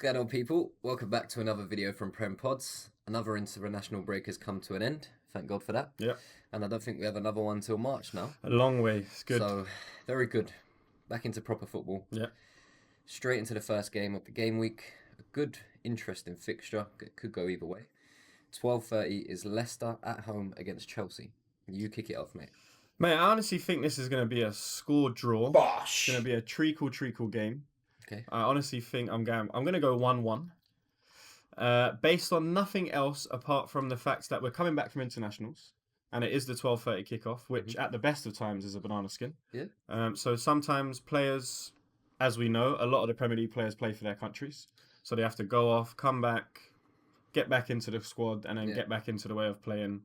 going on, people? Welcome back to another video from PremPods. Another international break has come to an end. Thank God for that. Yep. And I don't think we have another one till March now. A long way. It's good. So, very good. Back into proper football. Yeah. Straight into the first game of the game week. A good, interesting fixture. It could go either way. 12:30 is Leicester at home against Chelsea. You kick it off, mate. Mate, I honestly think this is going to be a score draw. Bosh. It's going to be a treacle game. Okay. I honestly think I'm going to go 1-1. Based on nothing else apart from the fact that we're coming back from internationals, and it is the 12:30 kickoff, which at the best of times is a banana skin. Yeah. So sometimes players, as we know, a lot of the Premier League players play for their countries, so they have to go off, come back, get back into the squad, and then get back into the way of playing.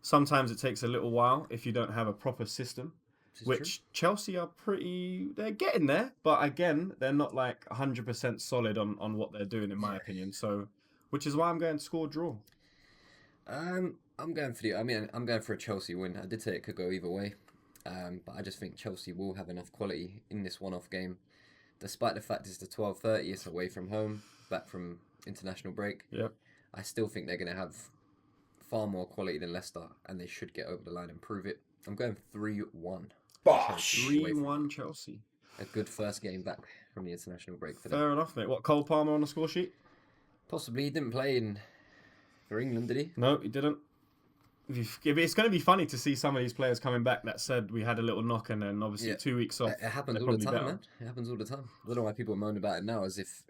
Sometimes it takes a little while if you don't have a proper system, which Chelsea are they're getting there, but again, they're not like 100% solid on what they're doing, in my opinion. So, which is why I'm going to score draw. I'm going for a Chelsea win. I did say it could go either way, but I just think Chelsea will have enough quality in this one-off game, despite the fact it's the 12:30, it's away from home, back from international break. Yep. I still think they're going to have far more quality than Leicester, and they should get over the line and prove it. I'm going 3-1. Bosh. 3-1 Chelsea. A good first game back from the international break for them. Fair enough, mate. What, Cole Palmer on the score sheet? Possibly. He didn't play for England, did he? No, he didn't. It's going to be funny to see some of these players coming back that said we had a little knock and then obviously 2 weeks off. It happens all the time, man. It happens all the time. I don't know why people moan about it now, as if...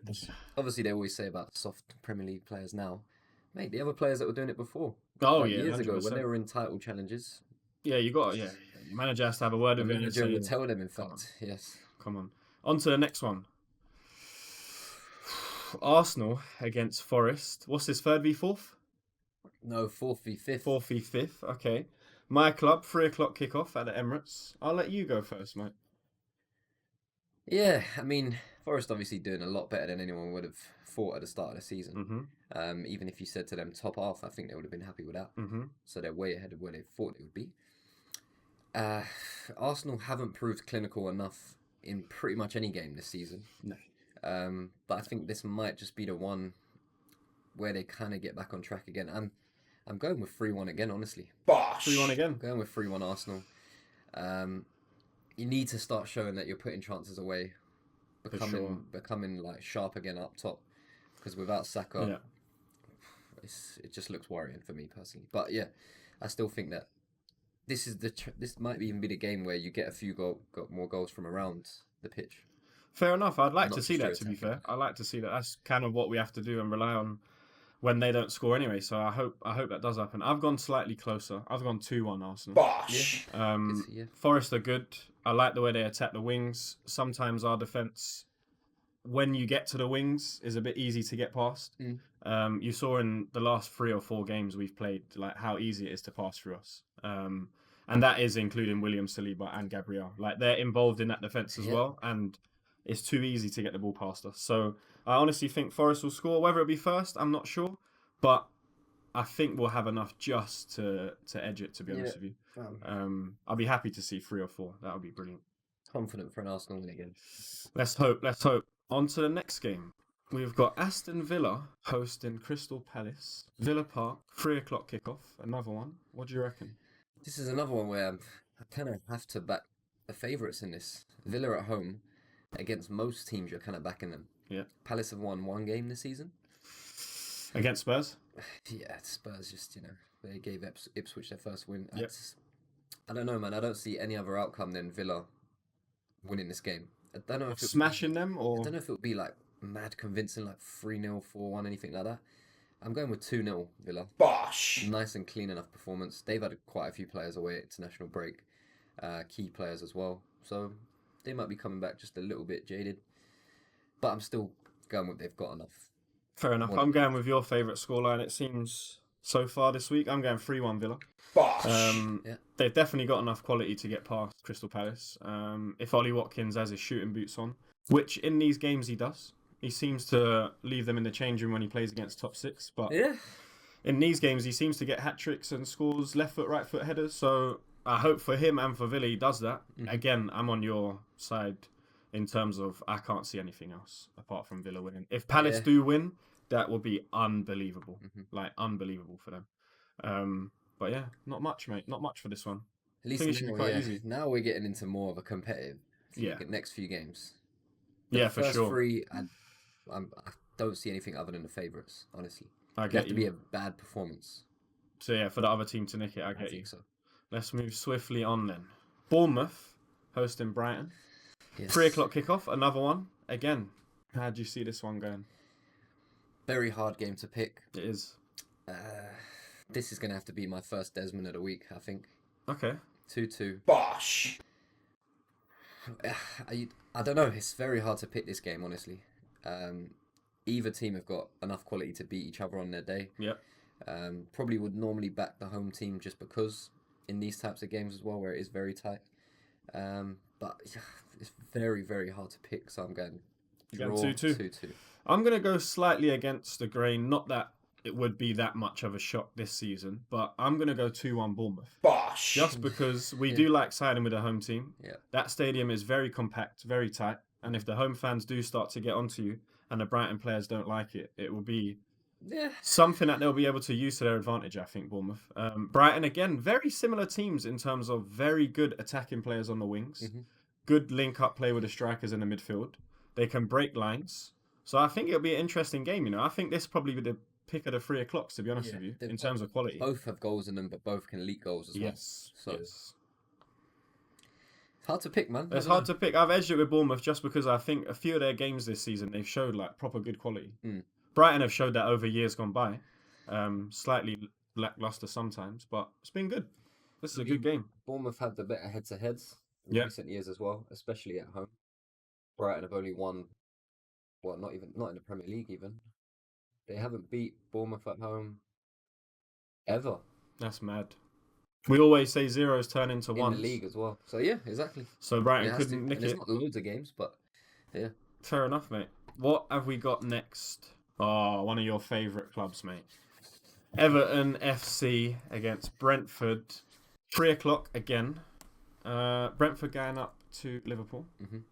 Obviously, they always say about soft Premier League players now. Mate, the other players that were doing it before. Oh, yeah. Years 100%. ago, when they were in title challenges. Yeah, you got Your manager has to have a word with The him. manager would tell them, in fact. Yes. Come on. On to the next one. Arsenal against Forest. What's this, 3rd v 4th? No, 4th v 5th. 4th v 5th, okay. My club, 3 o'clock kickoff at the Emirates. I'll let you go first, mate. Yeah, I mean, Forest obviously doing a lot better than anyone would have thought at the start of the season. Even if you said to them top half, I think they would have been happy with that. So they're way ahead of where they thought they would be. Arsenal haven't proved clinical enough in pretty much any game this season. No. But I think this might just be the one where they kind of get back on track again. I'm going with 3-1 again, honestly. Bosh. 3-1 again. I'm going with 3-1 Arsenal. You need to start showing that you're putting chances away, becoming like sharp again up top. Because without Saka, it just looks worrying for me personally. But yeah, I still think that this might even be the game where you get a few more goals from around the pitch. Fair enough. I'd like to see that, to be fair. I'd like to see that. That's kind of what we have to do and rely on when they don't score anyway. So I hope that does happen. I've gone slightly closer. I've gone 2-1 Arsenal. Bosh. Forest are good. I like the way they attack the wings. Sometimes our defence, when you get to the wings, is a bit easy to get past. You saw in the last 3 or 4 games we've played like how easy it is to pass through us. And that is including William Saliba and Gabriel. Like they're involved in that defence as well, and it's too easy to get the ball past us. So I honestly think Forest will score. Whether it be first, I'm not sure, but I think we'll have enough just to edge it. To be honest with you, I'll be happy to see 3 or 4. That would be brilliant. Confident for an Arsenal win again. Let's hope. On to the next game. We've got Aston Villa hosting Crystal Palace. Villa Park, 3 o'clock kickoff. Another one. What do you reckon? This is another one where I kind of have to back the favourites in this. Villa at home, against most teams, you're kind of backing them. Yeah. Palace have won 1 game this season. Against Spurs? Yeah, Spurs just, they gave Ipswich their first win. Yep. I don't know, man. I don't see any other outcome than Villa winning this game. I don't know if smashing them, or I don't know if it would be like mad convincing, like 3-0, 4-1, anything like that. I'm going with 2-0 Villa. Bosh. Nice and clean enough performance. They've had quite a few players away at international break, key players as well. So they might be coming back just a little bit jaded. But I'm still going with they've got enough. Fair enough. I'm going with your favourite scoreline, it seems, so far this week. I'm going 3-1 Villa. Bosh. They've definitely got enough quality to get past Crystal Palace. If Ollie Watkins has his shooting boots on, which in these games he does. He seems to leave them in the change room when he plays against top 6. But in these games, he seems to get hat-tricks and scores left foot, right foot headers. So I hope for him and for Villa he does that. Again, I'm on your side. in terms of I can't see anything else apart from Villa winning. If Palace do win, that would be unbelievable. Like, unbelievable for them. But yeah, not much, mate. Not much for this one. At least I think it should be quite easy. Now we're getting into more of a competitive next few games. The for first sure. three, I don't see anything other than the favourites, honestly. It have to be a bad performance. So yeah, for the other team to nick it, I get you. So. Let's move swiftly on then. Bournemouth hosting Brighton. Yes. 3 o'clock kickoff, another one. Again, how do you see this one going? Very hard game to pick. It is. This is going to have to be my first Desmond of the week, I think. Okay. 2-2. Bosh! I don't know. It's very hard to pick this game, honestly. Either team have got enough quality to beat each other on their day. Yep. Probably would normally back the home team just because in these types of games as well, where it is very tight. But it's very, very hard to pick. So I'm going draw 2-2. I'm going to go slightly against the grain. Not that it would be that much of a shock this season, but I'm going to go 2-1 Bournemouth. Bosh! Just because we do like siding with a home team. Yeah. That stadium is very compact, very tight. And if the home fans do start to get onto you and the Brighton players don't like it, it will be something that they'll be able to use to their advantage, I think, Bournemouth. Brighton, again, very similar teams in terms of very good attacking players on the wings. Good link-up play with the strikers in the midfield. They can break lines. So I think it'll be an interesting game, you know. I think this probably be the pick of the 3 o'clocks, to be honest with you, in terms of quality. Both have goals in them, but both can leak goals as well. Yes. It's hard to pick, man. It's hard to pick. I've edged it with Bournemouth just because I think a few of their games this season, they've showed like proper good quality. Brighton have showed that over years gone by. Slightly lackluster sometimes, but it's been good. This is a good game. Bournemouth had the better heads-to-heads in recent years as well, especially at home. Brighton have only won, not in the Premier League even. They haven't beat Bournemouth at home ever. That's mad. We always say zeros turn into ones. In the league as well. So yeah, exactly. So Brighton couldn't nick it. There's not loads of games, but yeah. Fair enough, mate. What have we got next? Oh, one of your favourite clubs, mate. Everton FC against Brentford. 3 o'clock again. Brentford going up to Liverpool,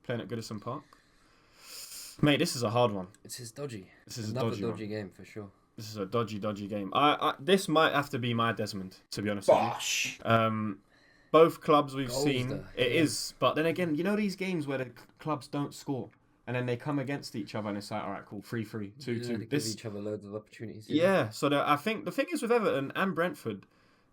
playing at Goodison Park. Mate, this is a hard one. This is dodgy. This is another a dodgy game for sure. This is a dodgy game. This might have to be my Desmond, to be honest with you. Both clubs we've seen, it is. But then again, you know these games where the clubs don't score and then they come against each other and it's like, all right, cool, 3-3, 2-2. They give each other loads of opportunities. Yeah, so I think the thing is with Everton and Brentford,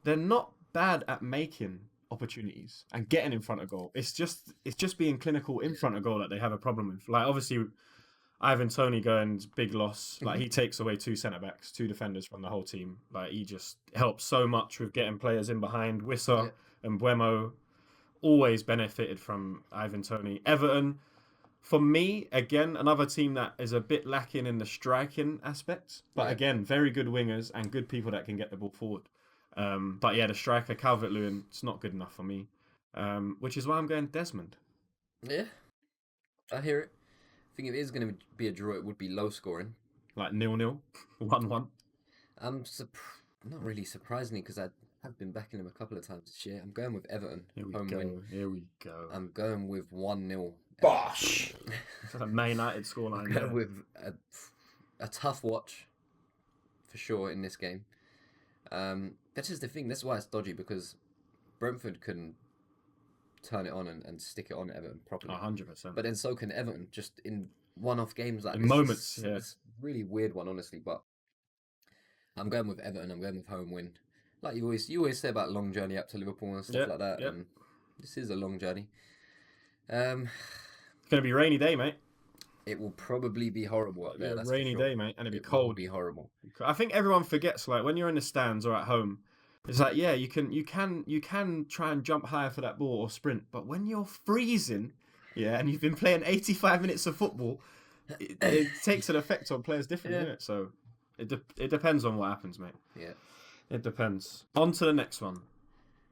they're not bad at making opportunities and getting in front of goal. It's just being clinical in front of goal that they have a problem with. Like, obviously, Ivan Toney going's big loss. Like, he takes away 2 centre-backs, 2 defenders from the whole team. Like, he just helps so much with getting players in behind. Wissa and Buemo always benefited from Ivan Toney. Everton, for me, again, another team that is a bit lacking in the striking aspect. But again, very good wingers and good people that can get the ball forward. But yeah, the striker, Calvert-Lewin, it's not good enough for me. Which is why I'm going Desmond. Yeah, I hear it. I think if it is going to be a draw, it would be low scoring. Like 0-0, 1-1. I'm not really surprisingly, because I have been backing them a couple of times this year. I'm going with Everton. Here we go. I'm going with 1-0. Bosh! That's a Man United scoreline. I'm going with a tough watch, for sure, in this game. That's just the thing. That's why it's dodgy, because Brentford can turn it on and stick it on Everton properly. 100%. But then so can Everton, just in one-off games like in this. Moments, It's a really weird one, honestly. But I'm going with Everton. I'm going with home win. Like you always say about long journey up to Liverpool and stuff like that. And this is a long journey. It's going to be a rainy day, mate. It will probably be horrible up there. That's rainy day, mate, and it'll be cold. It will be horrible. I think everyone forgets, like, when you're in the stands or at home, it's like, yeah, you can try and jump higher for that ball or sprint, but when you're freezing, and you've been playing 85 minutes of football, it takes an effect on players differently, doesn't it? So it depends on what happens, mate. Yeah, it depends. On to the next one.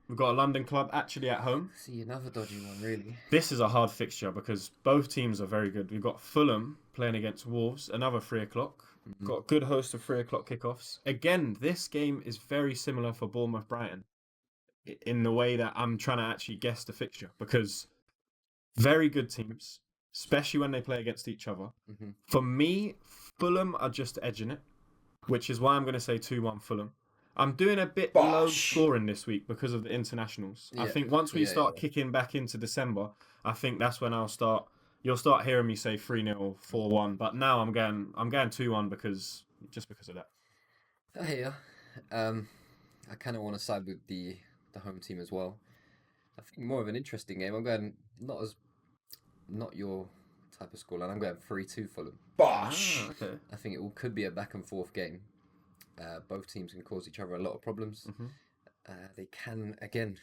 We've got a London club actually at home. See, another dodgy one, really. This is a hard fixture because both teams are very good. We've got Fulham playing against Wolves, another 3 o'clock. Got a good host of 3 o'clock kickoffs. Again, this game is very similar for Bournemouth-Brighton in the way that I'm trying to actually guess the fixture, because very good teams, especially when they play against each other. Mm-hmm. For me, Fulham are just edging it, which is why I'm going to say 2-1 Fulham. I'm doing a bit low scoring this week because of the internationals. I think once we start kicking back into December, I think that's when you'll start hearing me say 3-0, 4-1. But now I'm going 2-1 because of that. I hear. I kind of want to side with the home team as well. I think more of an interesting game. I'm going not your type of scoreline. I'm going 3-2 Fulham. Bosh. Okay. I think could be a back and forth game. Both teams can cause each other a lot of problems. Mm-hmm. They can, again,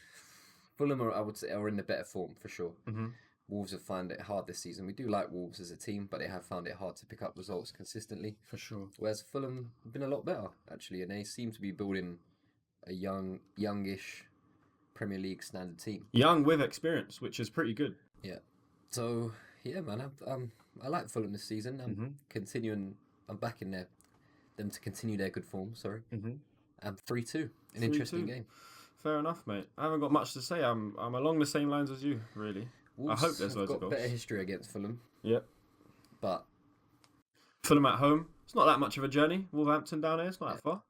Fulham I would say are in the better form for sure. Mm-hmm. Wolves have found it hard this season. We do like Wolves as a team, but they have found it hard to pick up results consistently. For sure. Whereas Fulham have been a lot better, actually, and they seem to be building a youngish Premier League standard team. Young with experience, which is pretty good. Yeah. So, yeah, man, I like Fulham this season. I'm backing them to continue their good form, sorry. Mm-hmm. 3-2, an interesting game. Fair enough, mate. I haven't got much to say. I'm along the same lines as you, really. Wolves I hope there's loads got of goals. better history against Fulham. Yep. But Fulham at home. It's not that much of a journey. Wolverhampton down here. It's not that far.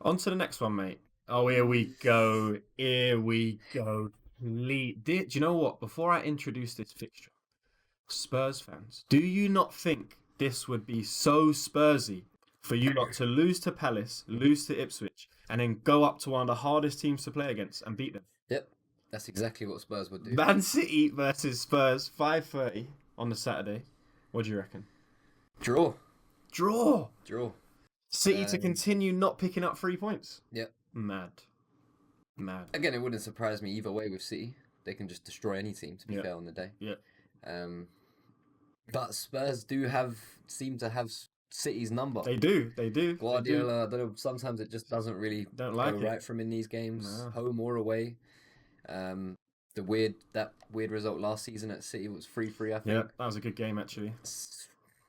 On to the next one, mate. Oh, here we go. Here we go. Do you know what? Before I introduce this fixture, Spurs fans, do you not think this would be so Spursy for you lot to lose to Palace, lose to Ipswich, and then go up to one of the hardest teams to play against and beat them? Yep, that's exactly what Spurs would do. Man City versus Spurs, 5:30 on the Saturday. What do you reckon? Draw. City to continue not picking up 3 points. Yep. Mad. Again, it wouldn't surprise me either way with City. They can just destroy any team, to be fair, on the day. Yeah. But Spurs seem to have City's number. They do. Guardiola, I don't know, sometimes it just doesn't really go right from in these games, home or away. That weird result last season at City was 3-3, I think. Yeah, that was a good game, actually.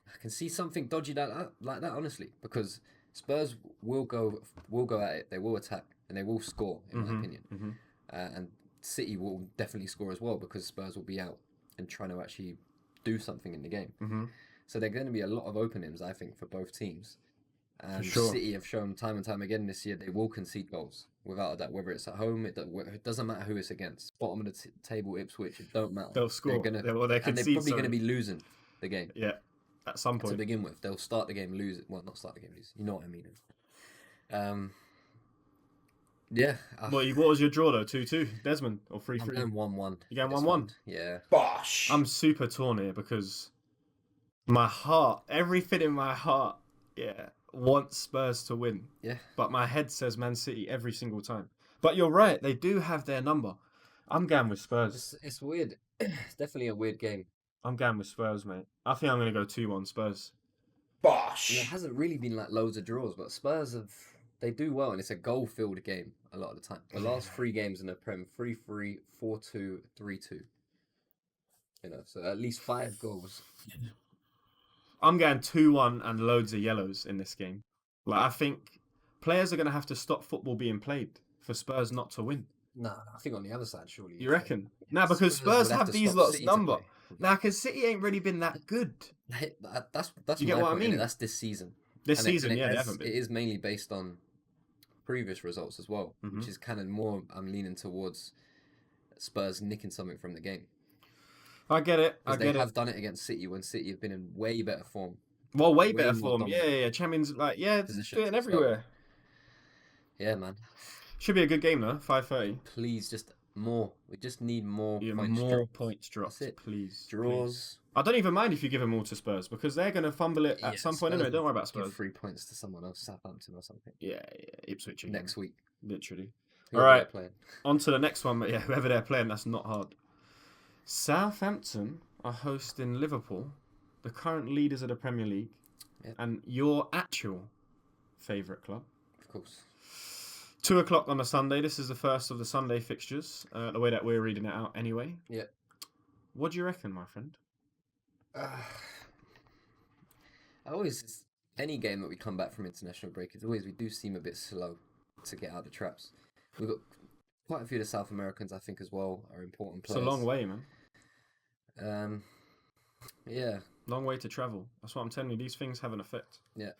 I can see something dodgy like that, honestly, because Spurs will go at it. They will attack and they will score, in my opinion. Mm-hmm. And City will definitely score as well because Spurs will be out and trying to actually do something in the game. Mm-hmm. So there are going to be a lot of openings, I think, for both teams. And sure. City have shown time and time again this year they will concede goals, without a doubt. Whether it's at home, it doesn't matter who it's against. Bottom of the table, Ipswich, it don't matter. They'll score. They're probably going to be losing the game. Yeah, at some point. To begin with, they'll start the game losing. Well, not start the game losing. You know what I mean. Yeah. What was your draw though? 2-2, Desmond, or 3-3? I'm going 1-1. You going 1-1? Yeah. Bosh. I'm super torn here because my heart, everything in my heart, wants Spurs to win. Yeah. But my head says Man City every single time. But you're right, they do have their number. I'm going with Spurs. It's weird. It's definitely a weird game. I'm going with Spurs, mate. I think I'm going to go 2-1 Spurs. Bosh. And there hasn't really been like loads of draws, but Spurs they do well, and it's a goal-filled game a lot of the time. The last 3 games in the Prem, 3-3, 4-2, 3-2. So at least 5 goals. I'm going 2-1 and loads of yellows in this game. I think players are going to have to stop football being played for Spurs not to win. No, I think on the other side, surely. You reckon? Nah, because Spurs have these lots number. Nah, because City ain't really been that good. That's you get what I mean? That's this season. They haven't been. It is mainly based on previous results as well, which is kind of more. I'm leaning towards Spurs nicking something from the game. I get it. They have done it against City when City have been in way better form. Well, way better form. Yeah. Champions doing it everywhere. Yeah, man. Should be a good game though. 5:30. Please, just more. We just need more points dropped. Please. Draws. Please. I don't even mind if you give them all to Spurs because they're going to fumble it at some point anyway. Don't worry about Spurs. Give 3 points to someone else, Southampton or something. Yeah. Ipswich again. Next week. Literally. Whoever all right. Playing. On to the next one. But yeah, whoever they're playing, that's not hard. Southampton are hosting Liverpool, the current leaders of the Premier League, and your actual favourite club. Of course. 2:00 on a Sunday. This is the first of the Sunday fixtures, the way that we're reading it out anyway. Yeah. What do you reckon, my friend? Any game that we come back from international break, we do seem a bit slow to get out the traps. We've got quite a few of the South Americans, I think, as well, are important players. It's a long way, man. Yeah. Long way to travel. That's what I'm telling you. These things have an effect. Yeah.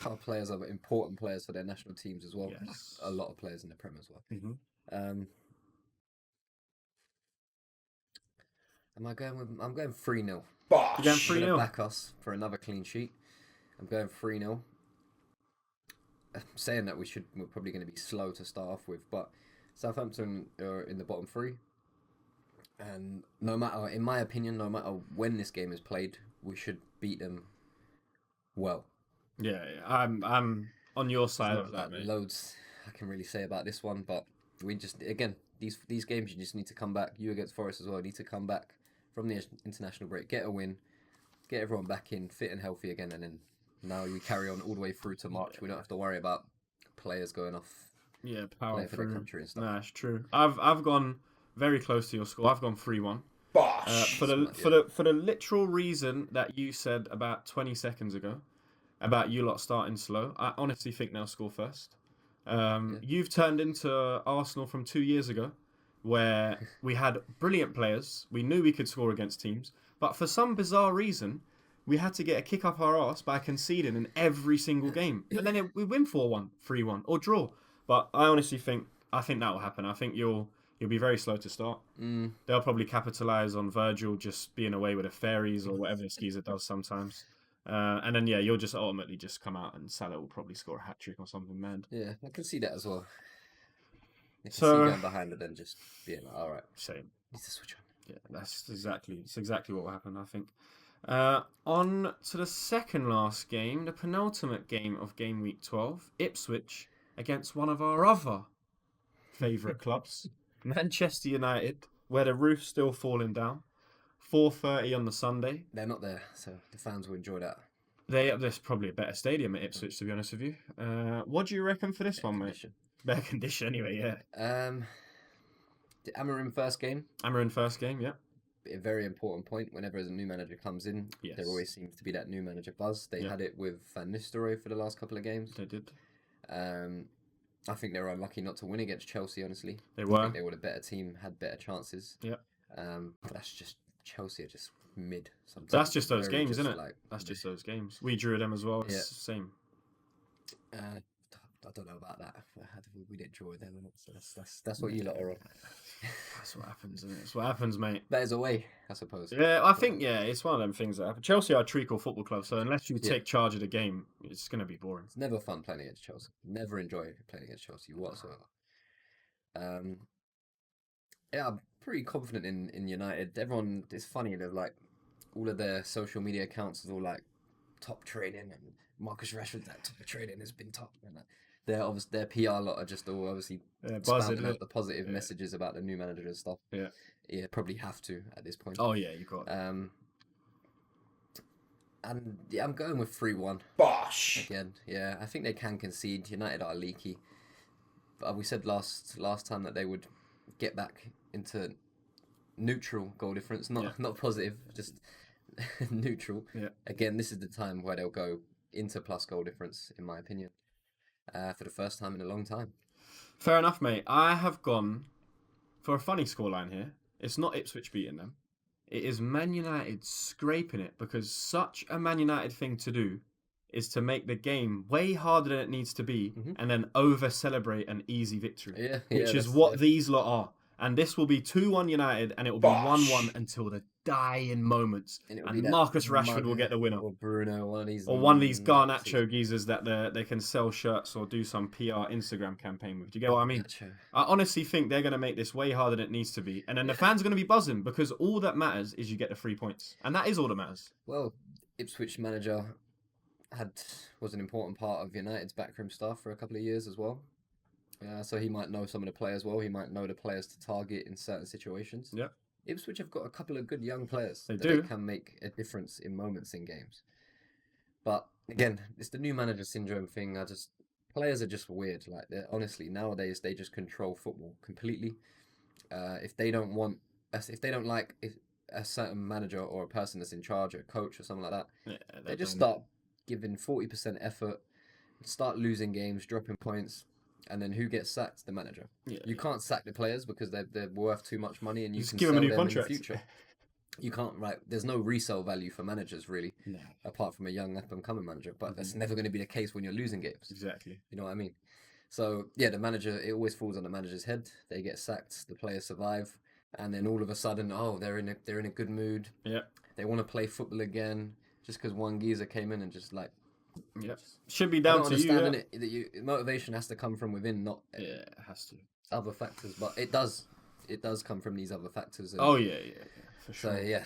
Our players are important players for their national teams as well. Yes. A lot of players in the Prem as well. Mm-hmm. I'm going 3-0. You're going Bosh. I'm 3-0. going to back us for another clean sheet. I'm going 3-0. I'm saying that we're probably going to be slow to start off with, but Southampton are in the bottom three. And in my opinion, no matter when this game is played, we should beat them well. Yeah. I'm on your side of that, mate. Loads I can really say about this one, but we just, again, these games you just need to come back. You against Forest as well, need to come back from the international break, get a win, get everyone back in fit and healthy again, and then now we carry on all the way through to March. We don't have to worry about players going off. Yeah, power for their country and stuff. Nah, it's true. I've gone very close to your score. I've gone 3-1. Bosh. For the literal reason that you said about 20 seconds ago about you lot starting slow, I honestly think they'll score first. You've turned into Arsenal from 2 years ago, where we had brilliant players. We knew we could score against teams, but for some bizarre reason, we had to get a kick up our arse by conceding in every single game, and then we win 4-1, 3-1, or draw. But I honestly think that will happen. I think you'll be very slow to start. They'll probably capitalise on Virgil just being away with the fairies or whatever the skeezer does sometimes. And then, you'll just ultimately just come out and Salah will probably score a hat-trick or something mad. Yeah, I can see that as well. I can see So- going behind it then just being like, all right, Same. need to switch on. Yeah, that's exactly what will happen, I think. On to the second last game, the penultimate game of Game Week 12, Ipswich against one of our other favourite clubs, Manchester United, where the roof's still falling down. 4:30 on the Sunday. They're not there, so the fans will enjoy that. There's probably a better stadium at Ipswich, to be honest with you. What do you reckon for this one, mate? Condition. Better condition, anyway, yeah. The Amarim first game, Amarin first game, yeah. a very important point. Whenever a new manager comes in, Yes. there always seems to be that new manager buzz. They Yeah. had it with Van Nistelrooy for the last couple of games. They did. I think they were unlucky not to win against Chelsea, honestly. They I were. think they were a better team, had better chances. Yeah. But that's just, Chelsea are just mid sometimes. That's just those Very games, isn't it? like, That's just those games. We drew them as well. It's Yeah. the same. I don't know about that. We didn't draw with them, so that's what you lot are on. That's what happens, isn't it? It's what happens, mate. That is a way, I suppose. Yeah, I think, it's one of them things that happen. Chelsea are a treacle football club, so unless you take charge of the game, it's going to be boring. It's never fun playing against Chelsea. Never enjoy playing against Chelsea whatsoever. I'm pretty confident in United. Everyone, it's funny, they're like, all of their social media accounts is all like top training, and Marcus Rashford, that top training has been top. And their PR lot are just all obviously Buzzing spamming out the positive messages about the new manager and stuff. Yeah, probably have to at this point. Oh, yeah, you got it. And yeah, I'm going with 3-1 Bosh. again. Yeah, I think they can concede. United are leaky. But we said last time that they would get back into neutral goal difference, not positive, just neutral. Yeah. Again, this is the time where they'll go into plus goal difference, in my opinion, for the first time in a long time. Fair enough, mate. I have gone for a funny scoreline here. It's not Ipswich beating them. It is Man United scraping it, because such a Man United thing to do is to make the game way harder than it needs to be and then over-celebrate an easy victory, which is what these lot are. And this will be 2-1 United, and it will be 1-1 until the dying moments. And Marcus Rashford will get the winner. Or Bruno, one of these Garnacho geezers that they can sell shirts or do some PR Instagram campaign with. Do you get what I mean? I honestly think they're going to make this way harder than it needs to be. And then the fans are going to be buzzing, because all that matters is you get the 3 points. And that is all that matters. Well, Ipswich manager was an important part of United's backroom staff for a couple of years as well. So he might know some of the players well. He might know the players to target in certain situations. Yeah. Ipswich have got a couple of good young players They that do. They can make a difference in moments in games. But again, it's the new manager syndrome thing. Players are just weird. Like, honestly, nowadays they just control football completely. If they don't like a certain manager or a person that's in charge, or a coach or something like that, they just start giving 40% effort, start losing games, dropping points. And then who gets sacked? The manager. You can't sack the players because they're worth too much money, and you just can give sell them a new them contract in the future. you can't there's no resale value for managers really, No. apart from a young up and coming manager. But that's never going to be the case when you're losing games. Exactly. You know what I mean? So yeah, the manager, it always falls on the manager's head. They get sacked, the players survive, and then all of a sudden, they're in a good mood. Yeah. They want to play football again, just because one geezer came in and just like. Yeah. Should be down to you. I don't understand that motivation has to come from within, not it has to. other factors, but it does. It does come from these other factors. And Yeah, for sure. so yeah,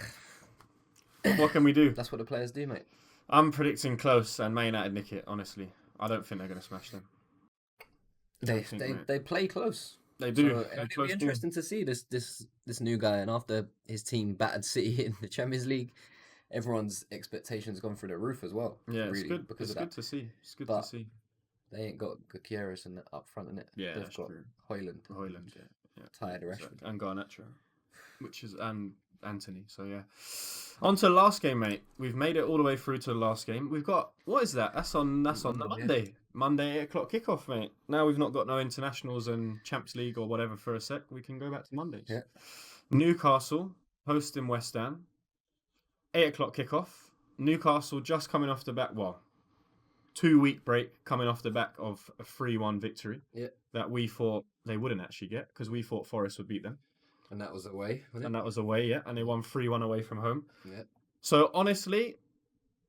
what can we do? that's what the players do, mate. I'm predicting close and Man United nick it. Honestly, I don't think they're going to smash them. They play close. They do. So it'll be interesting to see this new guy, and after his team battered City in the Champions League, everyone's expectations gone through the roof as well. Yeah, really, it's good. because It's of good to see. It's good But to see. They ain't got Gutierrez in up front in it. Yeah, They've that's got true. Hoyland, Yeah. tired of Rashford. And Garnacho, and Anthony. So yeah. On to the last game, mate. We've made it all the way through to the last game. We've got, what is that? That's on the Monday. Monday 8:00 kickoff, mate. Now we've not got no internationals and Champions League or whatever for a sec. We can go back to Mondays. Yeah. Newcastle hosting West Ham. 8:00 kickoff. Newcastle just coming off the back. 2-week break coming off the back of a 3-1 victory. Yeah. That we thought they wouldn't actually get because we thought Forest would beat them. And that was away, wasn't it? And that was away, yeah. And they won 3-1 away from home. Yeah. So honestly,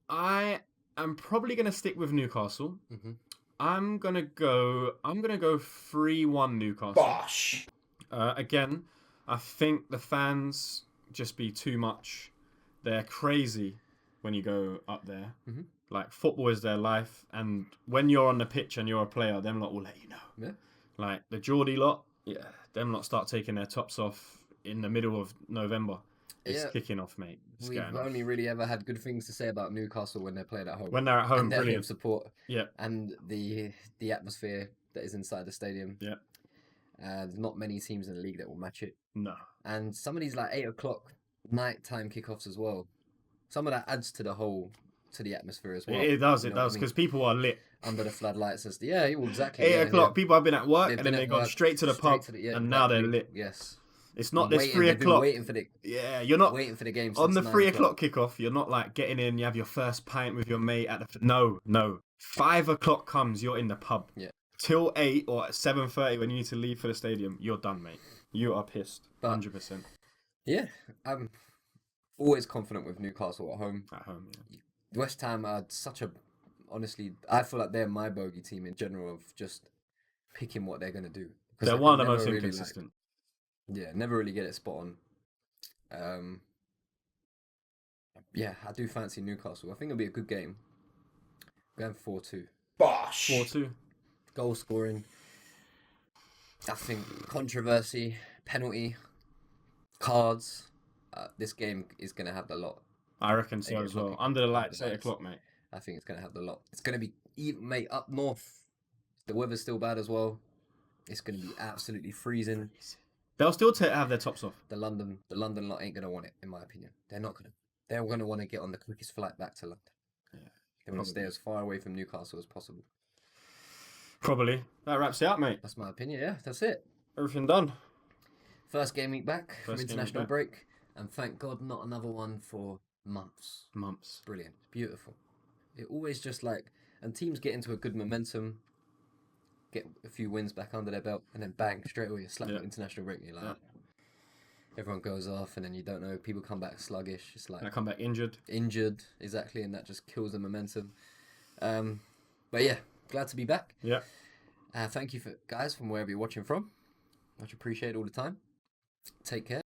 I am probably going to stick with Newcastle. Mm-hmm. I'm gonna go 3-1 Newcastle. Bosh. Again, I think the fans just be too much. They're crazy when you go up there. Mm-hmm. Like, football is their life, and when you're on the pitch and you're a player, them lot will let you know. Yeah. Like the Geordie lot, them lot start taking their tops off in the middle of November. It's kicking off, mate. We've only really ever had good things to say about Newcastle when they're playing at home. When they're at home, and their brilliant home support. Yeah. And the atmosphere that is inside the stadium. Yeah. There's not many teams in the league that will match it. No. And some of these 8:00 nighttime kickoffs as well. Some of that adds to the atmosphere as well. It does, because people are lit. Under the floodlights. Exactly. 8:00, people have been at work and then they've gone straight to the pub and now they're lit. Yes. It's not this 3:00. Waiting for the you're not waiting for the game on the 3:00 kickoff. You're not like getting in. You have your first pint with your mate at the. No. 5:00 comes. You're in the pub. Yeah. Till 8 or 7:30 when you need to leave for the stadium. You're done, mate. You are pissed. 100%. Yeah, I'm always confident with Newcastle at home. At home, yeah. West Ham are honestly, I feel like they're my bogey team in general of just picking what they're going to do. They're one of the most inconsistent. Never really get it spot on. I do fancy Newcastle. I think it'll be a good game. I'm going 4-2. Bosh. 4-2. Goal scoring. I think controversy, penalty, cards. This game is going to have the lot. I reckon so as well. Under the lights, 8:00, mate. I think it's going to have the lot. It's going to be, mate, up north. The weather's still bad as well. It's going to be absolutely freezing. They'll still have their tops off. The London lot ain't going to want it, in my opinion. They're not going to. They're going to want to get on the quickest flight back to London. Yeah, they want to stay as far away from Newcastle as possible. Probably. That wraps it up, mate. That's my opinion, yeah. That's it. Everything done. First game week back from international break. And thank God not another one for months. Brilliant. Beautiful. It always just and teams get into a good momentum, get a few wins back under their belt, and then bang, straight away, slap international break. And you're like, everyone goes off, and then you don't know. People come back sluggish. It's like they come back injured. Exactly, and that just kills the momentum. But yeah, glad to be back. Yeah. Thank you guys from wherever you're watching from. Much appreciated all the time. Take care.